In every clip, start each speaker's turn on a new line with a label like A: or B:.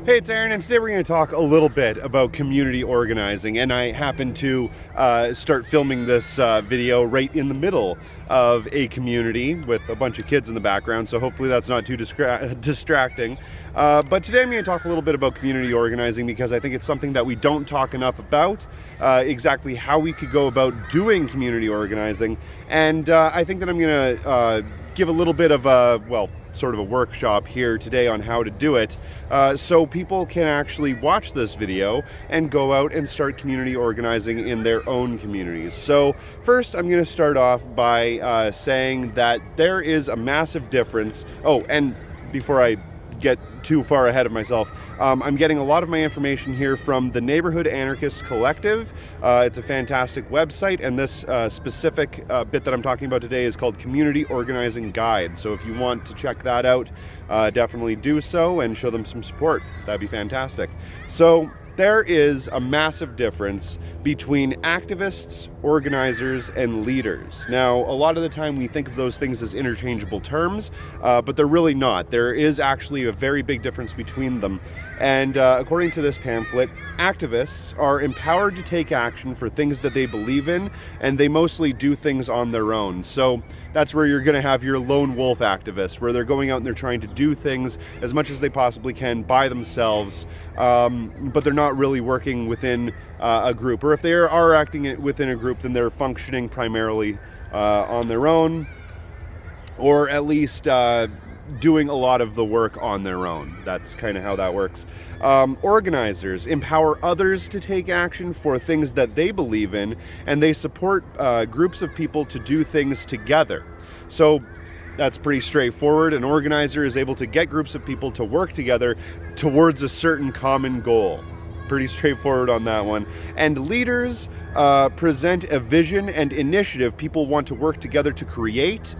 A: Hey, it's Aaron, and today we're going to talk a little bit about community organizing, and I happen to start filming this video right in the middle of a community with a bunch of kids in the background, so hopefully that's not too distracting. But today I'm going to talk a little bit about community organizing because I think it's something that we don't talk enough about, exactly how we could go about doing community organizing, and I think that I'm going to give a little bit of a, well, sort of a workshop here today on how to do it, so people can actually watch this video and go out and start community organizing in their own communities. So first I'm going to start off by saying that there is a massive difference. Oh, and before I get too far ahead of myself, I'm getting a lot of my information here from the Neighborhood Anarchist Collective. It's a fantastic website, and this specific bit that I'm talking about today is called Community Organizing Guide. So if you want to check that out, definitely do so and show them some support. That'd be fantastic. So there is a massive difference between activists, organizers, and leaders. Now, a lot of the time we think of those things as interchangeable terms, but they're really not. There is actually a very big difference between them. And according to this pamphlet, activists are empowered to take action for things that they believe in, and they mostly do things on their own. So that's where you're going to have your lone wolf activists, where they're going out and they're trying to do things as much as they possibly can by themselves, but they're not really working within a group. Or if they are acting within a group, then they're functioning primarily on their own, or at least doing a lot of the work on their own. That's kind of how that works. Organizers empower others to take action for things that they believe in, and they support groups of people to do things together. So that's pretty straightforward. An organizer is able to get groups of people to work together towards a certain common goal. Pretty straightforward on that one. And leaders present a vision and initiative people want to work together to create,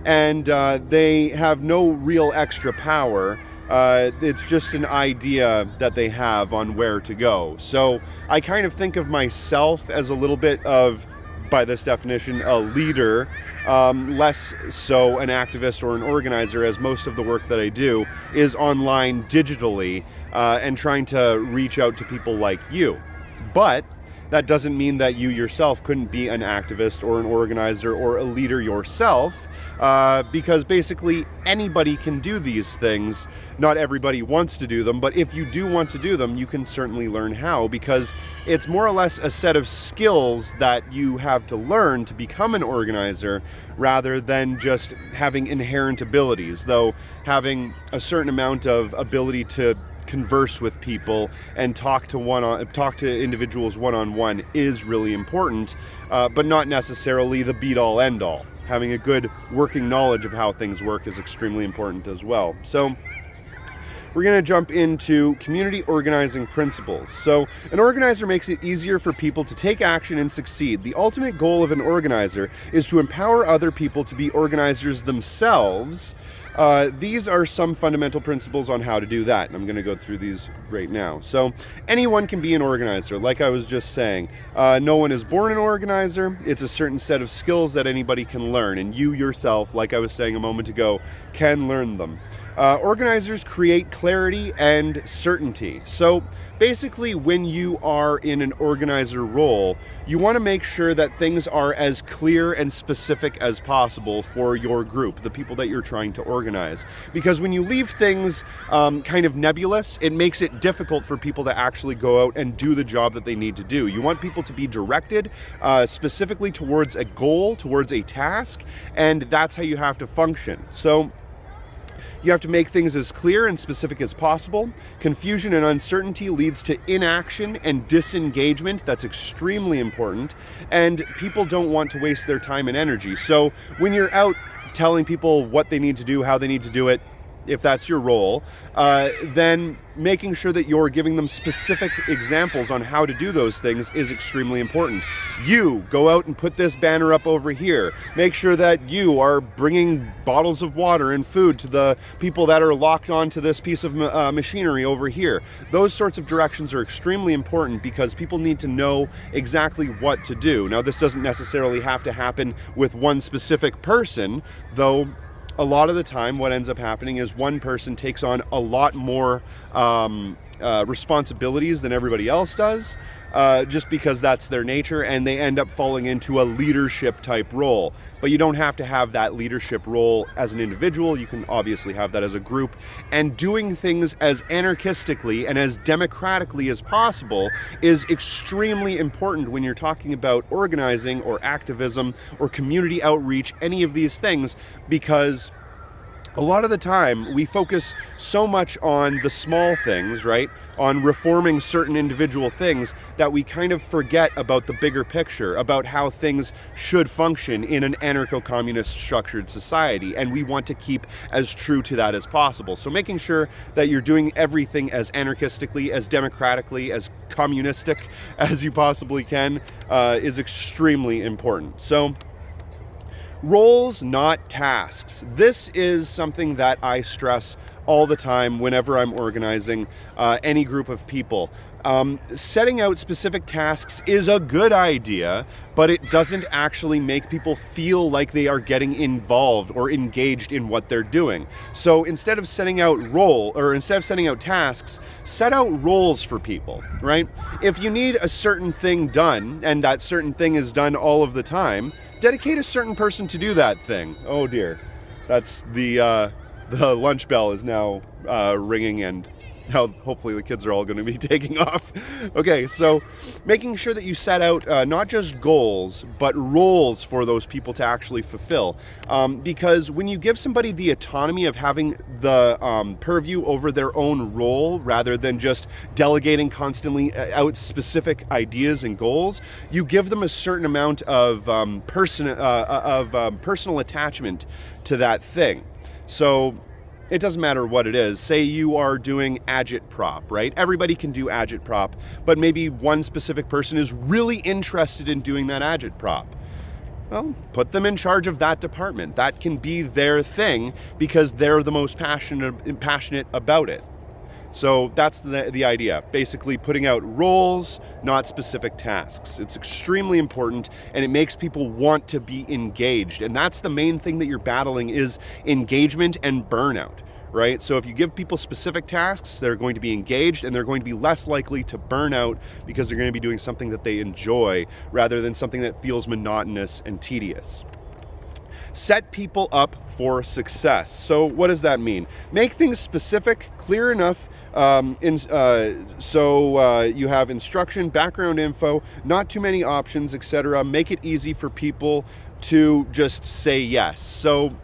A: and they have no real extra power. It's just an idea that they have on where to go. So I kind of think of myself as a little bit of, by this definition, a leader, less so an activist or an organizer, as most of the work that I do is online digitally and trying to reach out to people like you. But that doesn't mean that you yourself couldn't be an activist or an organizer or a leader yourself, because basically anybody can do these things. Not everybody wants to do them, but if you do want to do them, you can certainly learn how, because it's more or less a set of skills that you have to learn to become an organizer, rather than just having inherent abilities, though having a certain amount of ability to converse with people and talk to individuals one-on-one is really important, but not necessarily the be-all end-all. Having a good working knowledge of how things work is extremely important as well. So we're going to jump into community organizing principles. So an organizer makes it easier for people to take action and succeed. The ultimate goal of an organizer is to empower other people to be organizers themselves. These are some fundamental principles on how to do that, and I'm going to go through these right now. So anyone can be an organizer, like I was just saying. No one is born an organizer. It's a certain set of skills that anybody can learn, and you yourself, like I was saying a moment ago, can learn them. Organizers create clarity and certainty. So basically, when you are in an organizer role, you want to make sure that things are as clear and specific as possible for your group, the people that you're trying to organize. Because when you leave things kind of nebulous, it makes it difficult for people to actually go out and do the job that they need to do. You want people to be directed specifically towards a goal, towards a task, and that's how you have to function. So you have to make things as clear and specific as possible. Confusion and uncertainty leads to inaction and disengagement. That's extremely important. And people don't want to waste their time and energy. So when you're out telling people what they need to do, how they need to do it, if that's your role, then making sure that you're giving them specific examples on how to do those things is extremely important. You go out and put this banner up over here. Make sure that you are bringing bottles of water and food to the people that are locked onto this piece of machinery over here. Those sorts of directions are extremely important because people need to know exactly what to do. Now, this doesn't necessarily have to happen with one specific person, though a lot of the time what ends up happening is one person takes on a lot more responsibilities than everybody else does, just because that's their nature, and they end up falling into a leadership type role. But you don't have to have that leadership role as an individual. You can obviously have that as a group, and doing things as anarchistically and as democratically as possible is extremely important when you're talking about organizing or activism or community outreach, any of these things, because a lot of the time we focus so much on the small things, right? On reforming certain individual things, that we kind of forget about the bigger picture, about how things should function in an anarcho-communist structured society. And we want to keep as true to that as possible. So making sure that you're doing everything as anarchistically, as democratically, as communistic as you possibly can is extremely important. So, roles, not tasks. This is something that I stress all the time whenever I'm organizing any group of people. Setting out specific tasks is a good idea, but it doesn't actually make people feel like they are getting involved or engaged in what they're doing. So instead of setting out tasks, set out roles for people, right? If you need a certain thing done, and that certain thing is done all of the time, dedicate a certain person to do that thing. Oh dear, that's the lunch bell is now ringing, and now hopefully the kids are all going to be taking off. Okay, so making sure that you set out not just goals, but roles for those people to actually fulfill. Because when you give somebody the autonomy of having the purview over their own role, rather than just delegating constantly out specific ideas and goals, you give them a certain amount of personal attachment to that thing. So it doesn't matter what it is. Say you are doing agitprop, right? Everybody can do agitprop, but maybe one specific person is really interested in doing that agitprop. Well, put them in charge of that department. That can be their thing because they're the most passionate about it. So that's the idea. Basically putting out roles, not specific tasks. It's extremely important, and it makes people want to be engaged. And that's the main thing that you're battling, is engagement and burnout, right? So if you give people specific tasks, they're going to be engaged, and they're going to be less likely to burn out because they're going to be doing something that they enjoy rather than something that feels monotonous and tecious. Set people up for success. So what does that mean? Make things specific, clear enough, so you have instruction, background info, not too many options, etc. Make it easy for people to just say yes. So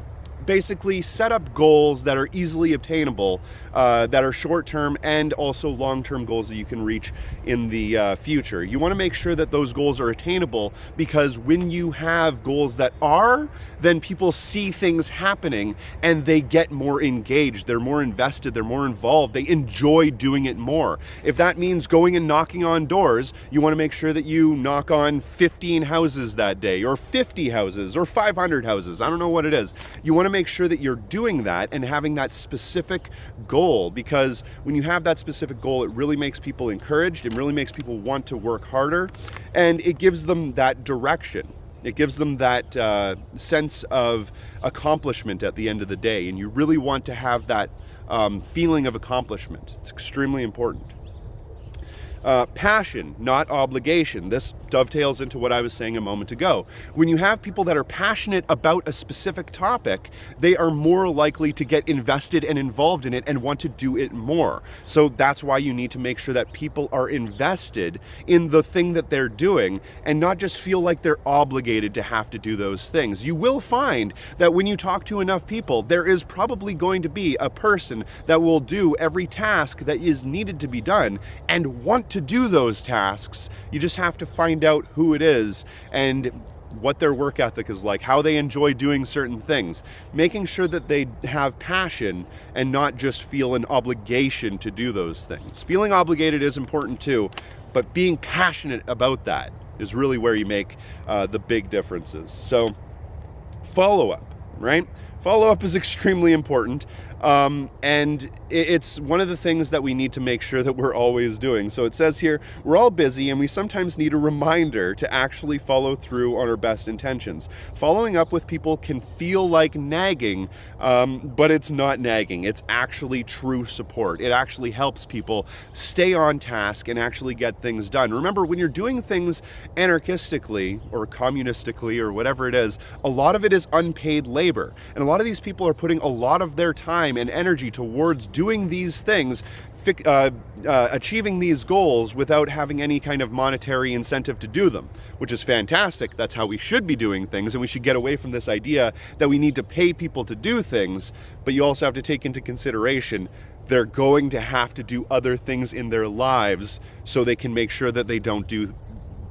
A: basically set up goals that are easily obtainable, that are short-term and also long-term goals that you can reach in the future. You want to make sure that those goals are attainable, because when you have goals that are, then people see things happening and they get more engaged, they're more invested, they're more involved, they enjoy doing it more. If that means going and knocking on doors, you want to make sure that you knock on 15 houses that day, or 50 houses, or 500 houses. I don't know what it is. You want to make sure that you're doing that and having that specific goal, because when you have that specific goal, it really makes people encouraged, it really makes people want to work harder, and it gives them that direction. It gives them that sense of accomplishment at the end of the day, and you really want to have that feeling of accomplishment. It's extremely important. Passion, not obligation. This dovetails into what I was saying a moment ago. When you have people that are passionate about a specific topic, they are more likely to get invested and involved in it and want to do it more. So that's why you need to make sure that people are invested in the thing that they're doing and not just feel like they're obligated to have to do those things. You will find that when you talk to enough people, there is probably going to be a person that will do every task that is needed to be done and want to do those tasks. You just have to find out who it is and what their work ethic is like, how they enjoy doing certain things, making sure that they have passion and not just feel an obligation to do those things. Feeling obligated is important too, but being passionate about that is really where you make the big differences. So follow-up, right? Follow-up is extremely important. And it's one of the things that we need to make sure that we're always doing. So it says here, we're all busy and we sometimes need a reminder to actually follow through on our best intentions. Following up with people can feel like nagging, but it's not nagging. It's actually true support. It actually helps people stay on task and actually get things done. Remember, when you're doing things anarchistically or communistically or whatever it is, a lot of it is unpaid labor. And a lot of these people are putting a lot of their time and energy towards doing these things, achieving these goals without having any kind of monetary incentive to do them, which is fantastic. That's how we should be doing things, and we should get away from this idea that we need to pay people to do things. But you also have to take into consideration they're going to have to do other things in their lives so they can make sure that they don't do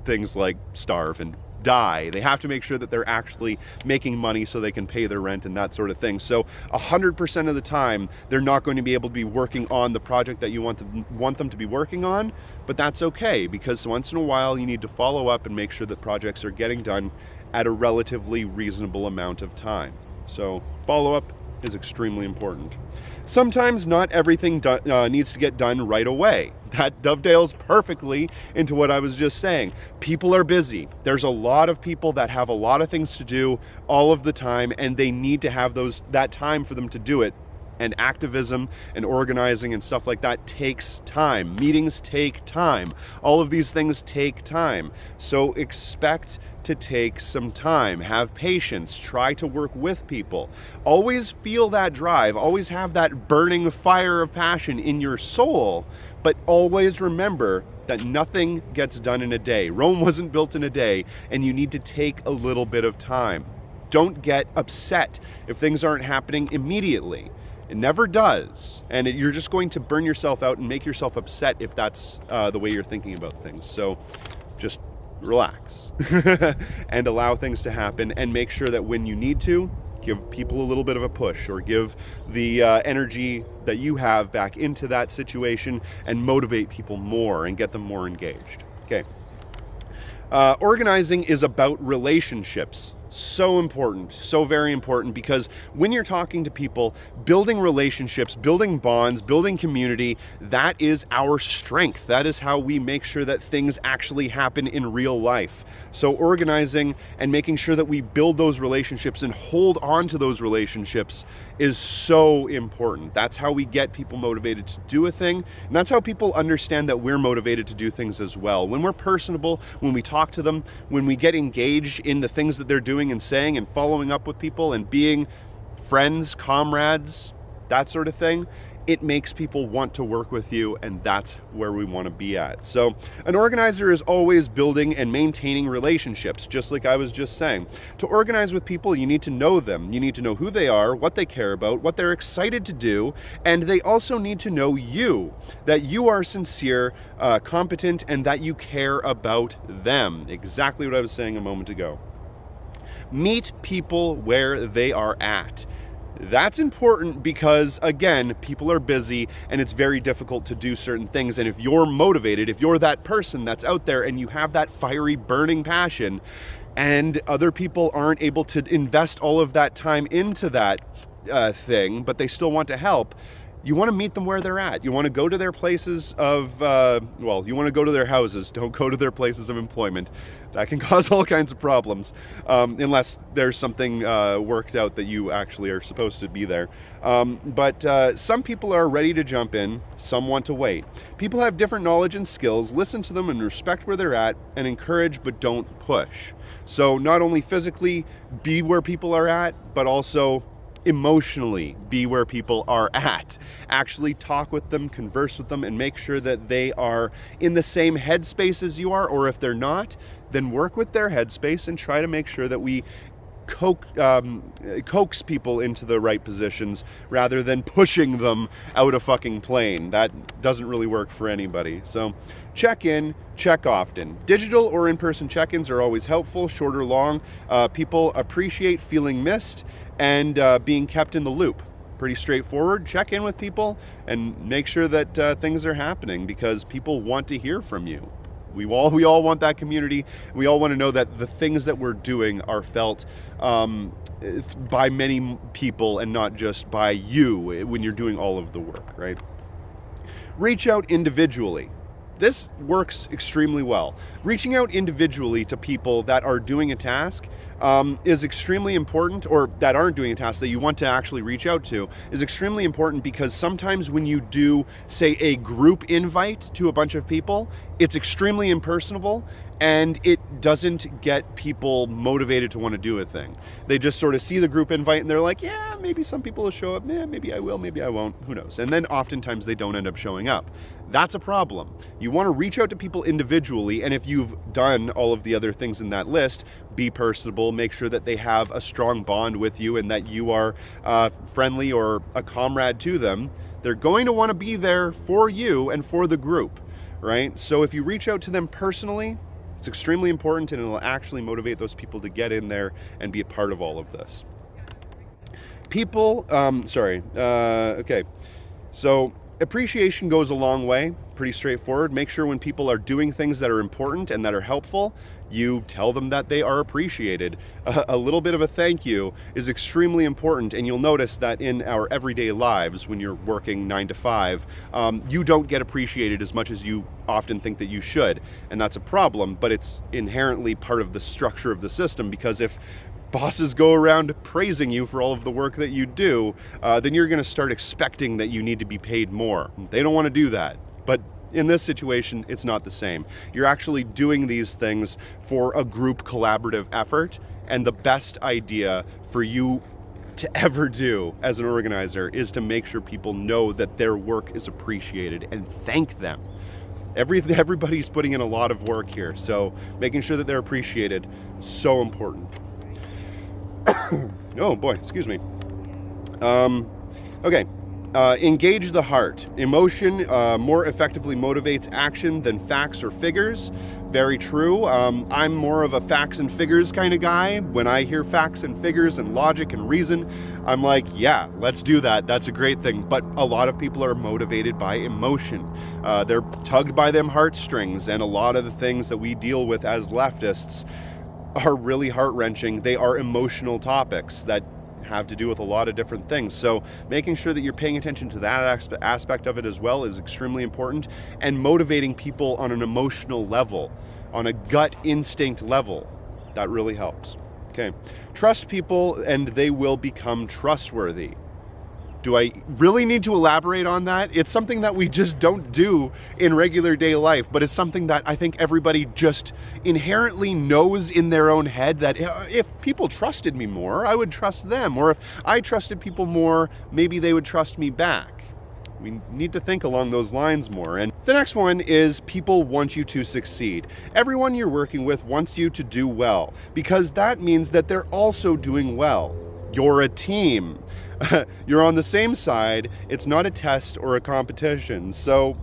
A: things like starve and die. They have to make sure that they're actually making money so they can pay their rent and that sort of thing. So 100% of the time, they're not going to be able to be working on the project that you want them to be working on, but that's okay, because once in a while you need to follow up and make sure that projects are getting done at a relatively reasonable amount of time. So follow-up is extremely important. Sometimes not everything needs to get done right away. That dovetails perfectly into what I was just saying. People are busy. There's a lot of people that have a lot of things to do all of the time, and they need to have that time for them to do it. And activism and organizing and stuff like that takes time. Meetings take time. All of these things take time. So expect to take some time. Have patience. Try to work with people. Always feel that drive. Always have that burning fire of passion in your soul. But always remember that nothing gets done in a day. Rome wasn't built in a day, and you need to take a little bit of time. Don't get upset if things aren't happening immediately. It never does. And you're just going to burn yourself out and make yourself upset if that's the way you're thinking about things. So just relax and allow things to happen, and make sure that when you need to, give people a little bit of a push, or give the energy that you have back into that situation and motivate people more and get them more engaged. Okay. Organizing is about relationships. So important, so very important, because when you're talking to people, building relationships, building bonds, building community, that is our strength. That is how we make sure that things actually happen in real life. So organizing and making sure that we build those relationships and hold on to those relationships is so important. That's how we get people motivated to do a thing, and that's how people understand that we're motivated to do things as well. When we're personable, when we talk to them, when we get engaged in the things that they're doing and saying and following up with people and being friends, comrades, that sort of thing, it makes people want to work with you, and that's where we want to be at. So an organizer is always building and maintaining relationships, just like I was just saying. To organize with people, you need to know them. You need to know who they are, what they care about, what they're excited to do, and they also need to know you, that you are sincere, competent, and that you care about them. Exactly what I was saying a moment ago. Meet people where they are at. That's important because, again, people are busy and it's very difficult to do certain things. And if you're motivated, if you're that person that's out there and you have that fiery, burning passion, and other people aren't able to invest all of that time into that thing, but they still want to help, you want to meet them where they're at. You want to go to their places of, you want to go to their houses. Don't go to their places of employment. That can cause all kinds of problems, unless there's something worked out that you actually are supposed to be there. But some people are ready to jump in. Some want to wait. People have different knowledge and skills. Listen to them and respect where they're at, and encourage but don't push. So not only physically be where people are at, but also emotionally be where people are at. Actually talk with them, converse with them, and make sure that they are in the same headspace as you are, or if they're not, then work with their headspace and try to make sure that we coax people into the right positions rather than pushing them out a fucking plane. That doesn't really work for anybody. So check in, check often. Digital or in-person check-ins are always helpful, short or long. People appreciate feeling missed and being kept in the loop. Pretty straightforward. Check in with people and make sure that things are happening, because people want to hear from you. We all want that community. We all want to know that the things that we're doing are felt by many people and not just by you when you're doing all of the work, right? Reach out individually. This works extremely well. Reaching out individually to people that are doing a task is extremely important, or that aren't doing a task that you want to actually reach out to, is extremely important, because sometimes when you do, say, a group invite to a bunch of people, it's extremely impersonable and it doesn't get people motivated to want to do a thing. They just sort of see the group invite and they're like, yeah, maybe some people will show up, maybe I will, maybe I won't, who knows? And then oftentimes they don't end up showing up. That's a problem. You want to reach out to people individually, and if you've done all of the other things in that list, be personable, make sure that they have a strong bond with you and that you are friendly or a comrade to them. They're going to want to be there for you and for the group, right? So if you reach out to them personally, it's extremely important, and it'll actually motivate those people to get in there and be a part of all of this. People, okay. So appreciation goes a long way, pretty straightforward. Make sure when people are doing things that are important and that are helpful, you tell them that they are appreciated. A little bit of a thank you is extremely important, and you'll notice that in our everyday lives, when you're working 9 to 5, you don't get appreciated as much as you often think that you should, and that's a problem, but it's inherently part of the structure of the system, because if bosses go around praising you for all of the work that you do, then you're going to start expecting that you need to be paid more. They don't want to do that, but in this situation, it's not the same. You're actually doing these things for a group collaborative effort, and the best idea for you to ever do as an organizer is to make sure people know that their work is appreciated and thank them. Everybody's putting in a lot of work here, so making sure that they're appreciated, so important. Oh boy, excuse me. Okay. Engage the heart. Emotion more effectively motivates action than facts or figures. Very true. I'm more of a facts and figures kind of guy. When I hear facts and figures and logic and reason, I'm like, yeah, let's do that. That's a great thing. But a lot of people are motivated by emotion. They're tugged by them heartstrings, and a lot of the things that we deal with as leftists are really heart-wrenching. They are emotional topics that have to do with a lot of different things. So making sure that you're paying attention to that aspect of it as well is extremely important, and motivating people on an emotional level, on a gut instinct level, that really helps. Okay, trust people and they will become trustworthy. Do I really need to elaborate on that? It's something that we just don't do in regular day life, but it's something that I think everybody just inherently knows in their own head, that if people trusted me more, I would trust them. Or if I trusted people more, maybe they would trust me back. We need to think along those lines more. And the next one is people want you to succeed. Everyone you're working with wants you to do well, because that means that they're also doing well. You're a team. You're on the same side. It's not a test or a competition. So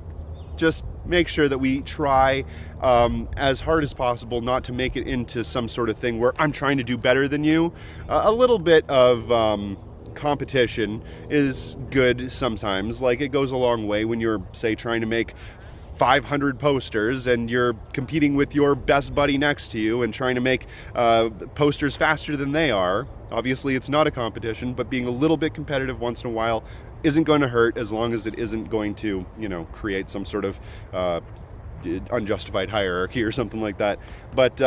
A: just make sure that we try as hard as possible not to make it into some sort of thing where I'm trying to do better than you. A little bit of competition is good sometimes. Like, it goes a long way when you're, say, trying to make 500 posters and you're competing with your best buddy next to you and trying to make posters faster than they are. Obviously, it's not a competition, but being a little bit competitive once in a while isn't going to hurt, as long as it isn't going to, create some sort of unjustified hierarchy or something like that. But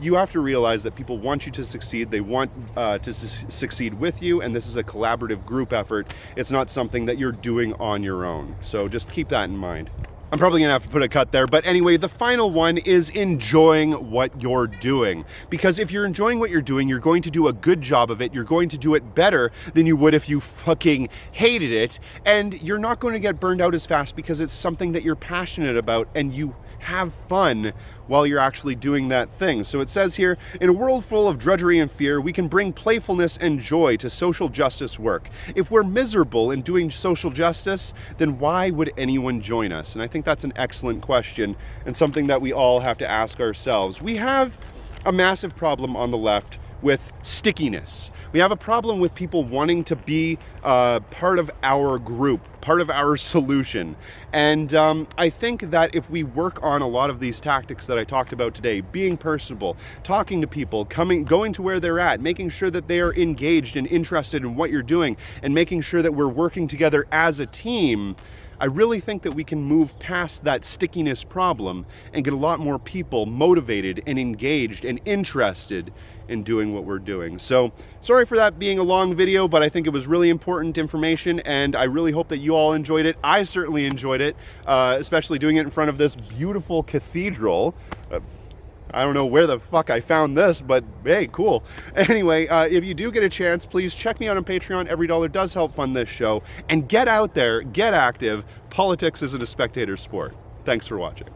A: you have to realize that people want you to succeed. They want to succeed with you, and this is a collaborative group effort. It's not something that you're doing on your own. So just keep that in mind. I'm probably gonna have to put a cut there, but anyway, the final one is enjoying what you're doing. Because if you're enjoying what you're doing, you're going to do a good job of it. You're going to do it better than you would if you fucking hated it. And you're not going to get burned out as fast because it's something that you're passionate about and you have fun while you're actually doing that thing. So it says here, in a world full of drudgery and fear, we can bring playfulness and joy to social justice work. If we're miserable in doing social justice, then why would anyone join us? And I think that's an excellent question, and something that we all have to ask ourselves. We have a massive problem on the left with stickiness. We have a problem with people wanting to be part of our group, part of our solution. And I think that if we work on a lot of these tactics that I talked about today, being personable, talking to people, going to where they're at, making sure that they are engaged and interested in what you're doing, and making sure that we're working together as a team, I really think that we can move past that stickiness problem and get a lot more people motivated and engaged and interested in doing what we're doing. So sorry for that being a long video, but I think it was really important information, and I really hope that you all enjoyed it. I certainly enjoyed it, especially doing it in front of this beautiful cathedral. I don't know where the fuck I found this, but hey, cool. Anyway, if you do get a chance, please check me out on Patreon. Every dollar does help fund this show. And get out there, get active. Politics isn't a spectator sport. Thanks for watching.